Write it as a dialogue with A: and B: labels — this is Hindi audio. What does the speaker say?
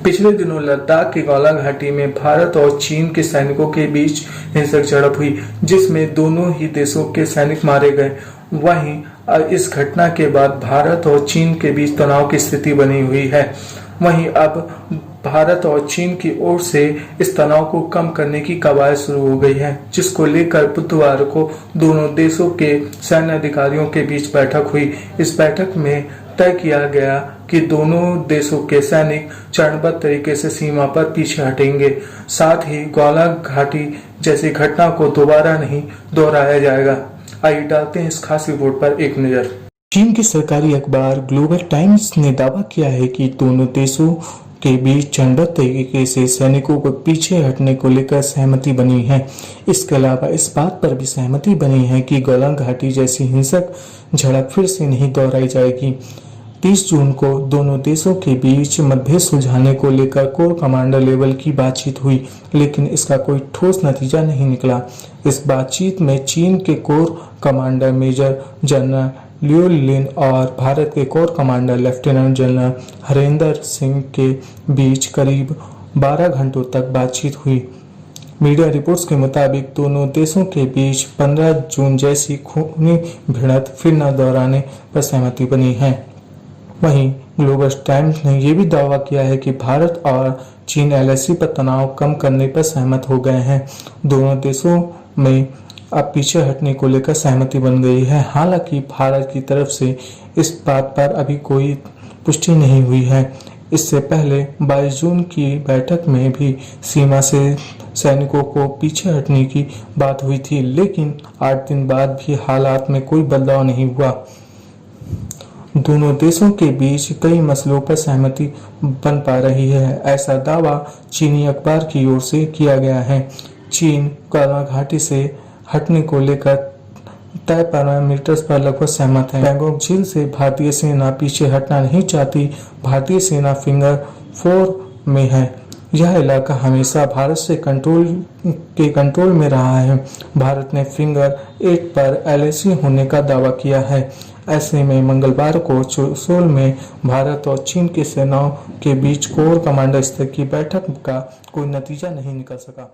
A: पिछले दिनों लद्दाख की गौला घाटी में भारत और चीन के सैनिकों के बीच हिंसक झड़प हुई, जिसमें दोनों ही देशों के सैनिक मारे गए। वहीं इस घटना के बाद भारत और चीन के बीच तनाव की स्थिति बनी हुई है। वहीं अब भारत और चीन की ओर से इस तनाव को कम करने की कवायद शुरू हो गई है, जिसको लेकर बुधवार को दोनों देशों के सैन्य अधिकारियों के बीच बैठक हुई। इस बैठक में तय किया गया कि दोनों देशों के सैनिक चरणबद्ध तरीके से सीमा पर पीछे हटेंगे। साथ ही गौला घाटी जैसी घटना को दोबारा नहीं दोहराया जाएगा। आइए डालते हैं इस खास रिपोर्ट पर एक नजर। चीन के सरकारी अखबार ग्लोबल टाइम्स ने दावा किया है कि दोनों देशों के बीच चरणबद्ध तरीके से सैनिकों को पीछे हटने को लेकर सहमति बनी है। इसके अलावा इस बात पर भी सहमति बनी है कि गोलान घाटी जैसी हिंसक झड़प फिर से नहीं दोहराई जाएगी। 30 जून को दोनों देशों के बीच मतभेद सुलझाने को लेकर कोर कमांडर लेवल की बातचीत हुई, लेकिन इसका कोई ठोस नतीजा नहीं निकला। इस बातचीत में चीन के कोर कमांडर मेजर जनरल लियो लिन और भारत के core commander lieutenant general Harendra Singh के बीच करीब 12 घंटों तक बातचीत हुई। मीडिया रिपोर्ट्स के मुताबिक दोनों देशों के बीच 15 जून जैसी खूनी भिड़ंत फिर न दोहराने पर सहमति बनी है। वहीं ग्लोबल टाइम्स ने यह भी दावा किया है कि भारत और चीन एलएसी पर तनाव कम करने पर सहमत हो गए हैं। दोनों देशों में अब पीछे हटने को लेकर सहमति बन गई है। हालांकि भारत की तरफ से इस बात पर अभी कोई पुष्टि नहीं हुई है। इससे पहले 22 जून की बैठक में भी सीमा से सैनिकों को पीछे हटने की बात हुई थी, लेकिन 8 दिन बाद भी हालात में कोई बदलाव नहीं हुआ। दोनों देशों के बीच कई मसलों पर सहमति बन पा रही है, ऐसा दावा चीनी अखबार की ओर से किया गया है। चीन गौला घाटी से हटने को लेकर तय पैरामीटर्स पर लगभग सहमत है। पैंगोंग झील से भारतीय सेना पीछे हटना नहीं चाहती। भारतीय सेना फिंगर 4 में है। यह इलाका हमेशा भारत से कंट्रोल में रहा है। भारत ने फिंगर 8 पर एलएसी होने का दावा किया है। ऐसे में मंगलवार को चुशोल में भारत और चीन की सेनाओं के बीच कोर कमांडर स्तर की बैठक का कोई नतीजा नहीं निकल सका।